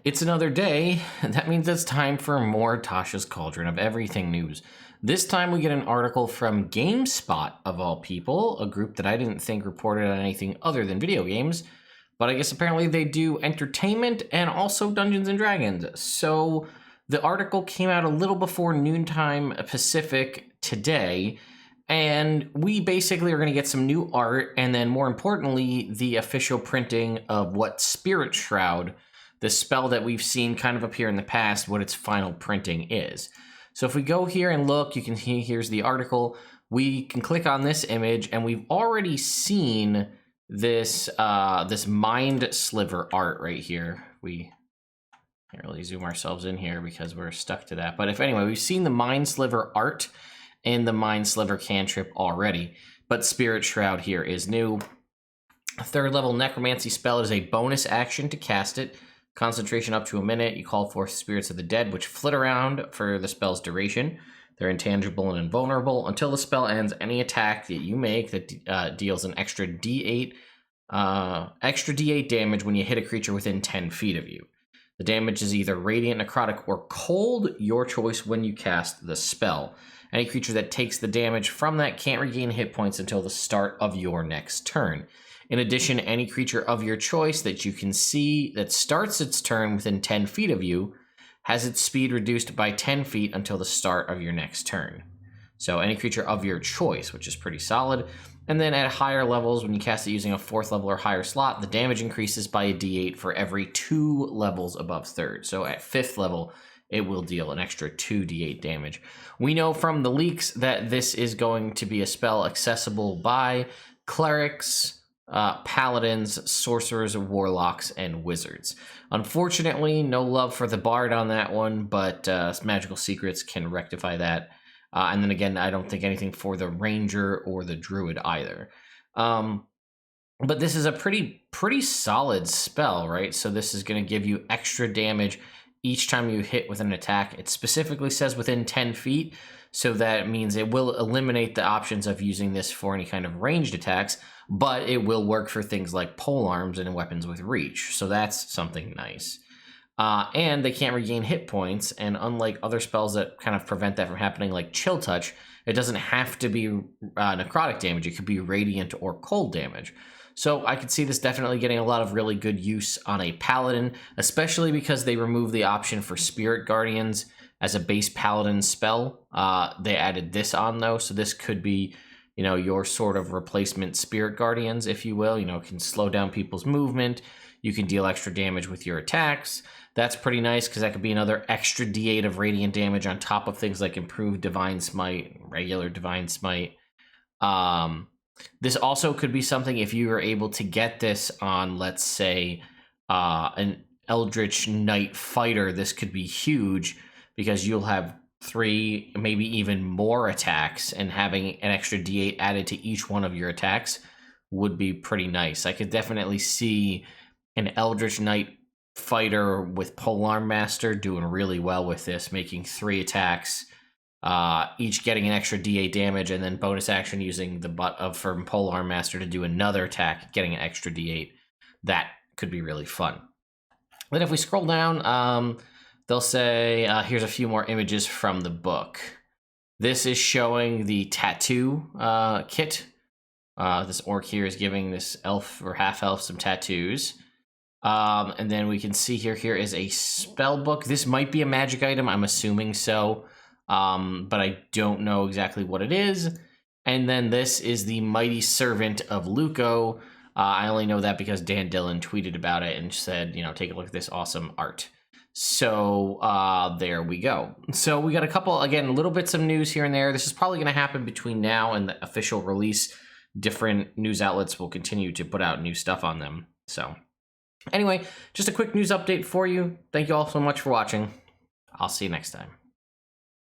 It's another day, and that means it's time for more Tasha's Cauldron of Everything news. This time we get an article from GameSpot, of all people, a group that I didn't think reported on anything other than video games, but I guess apparently they do entertainment and also Dungeons & Dragons. So the article came out a little before noontime Pacific today, and we basically are going to get some new art, and then more importantly, the official printing of what Spirit Shroud, the spell that we've seen kind of appear in the past, what its final printing is. So if we go here and look, you can see here's the article. We can click on this image, and we've already seen this this Mind Sliver art right here. We can't really zoom ourselves in here because we're stuck to that. But if anyway, we've seen the Mind Sliver art and the Mind Sliver cantrip already. But Spirit Shroud here is new. A 3rd level necromancy spell is a bonus action to cast it. Concentration up to a minute. You call forth spirits of the dead, which flit around for the spell's duration. They're intangible and invulnerable. Until the spell ends, any attack that you make that deals an extra D8 damage when you hit a creature within 10 feet of you. The damage is either radiant, necrotic, or cold, your choice when you cast the spell. Any creature that takes the damage from that can't regain hit points until the start of your next turn. In addition, any creature of your choice that you can see that starts its turn within 10 feet of you has its speed reduced by 10 feet until the start of your next turn. So any creature of your choice, which is pretty solid. And then at higher levels, when you cast it using a 4th level or higher slot, the damage increases by a d8 for every 2 levels above 3rd. So at 5th level, it will deal an extra 2d8 damage. We know from the leaks that this is going to be a spell accessible by clerics, paladins, sorcerers, warlocks, and wizards. Unfortunately, no love for the bard on that one, but Magical Secrets can rectify that. And then again, I don't think anything for the ranger or the druid either. But this is a pretty solid spell, right? So this is going to give you extra damage each time you hit with an attack. It specifically says within 10 feet, so that means it will eliminate the options of using this for any kind of ranged attacks, but it will work for things like polearms and weapons with reach, so that's something nice. And they can't regain hit points, and unlike other spells that kind of prevent that from happening, like Chill Touch, it doesn't have to be necrotic damage. It could be radiant or cold damage. So I could see this definitely getting a lot of really good use on a paladin, especially because they removed the option for Spirit Guardians as a base paladin spell. They added this on though, so this could be, you know, your sort of replacement Spirit Guardians, if you will. You know, it can slow down people's movement. You can deal extra damage with your attacks. That's pretty nice because that could be another extra d8 of radiant damage on top of things like improved Divine Smite, regular Divine Smite. This also could be something if you were able to get this on, let's say, an Eldritch Knight fighter. This could be huge because you'll have 3, maybe even more attacks, and having an extra d8 added to each one of your attacks would be pretty nice. I could definitely see an Eldritch Knight fighter with Polearm Master doing really well with this, making 3 attacks, each getting an extra d8 damage, and then bonus action using the butt of from Polearm Master to do another attack, getting an extra d8. That could be really fun. Then if we scroll down, they'll say, here's a few more images from the book. This is showing the tattoo kit. This orc here is giving this elf or half-elf some tattoos. And then we can see here is a spell book. This might be a magic item, I'm assuming so, but I don't know exactly what it is. And then this is the Mighty Servant of Luco. I only know that because Dan Dillon tweeted about it and said, you know, take a look at this awesome art. So there we go. So we got a couple, again, little bits of news here and there. This is probably going to happen between now and the official release. Different news outlets will continue to put out new stuff on them. So anyway, just a quick news update for you. Thank you all so much for watching. I'll see you next time.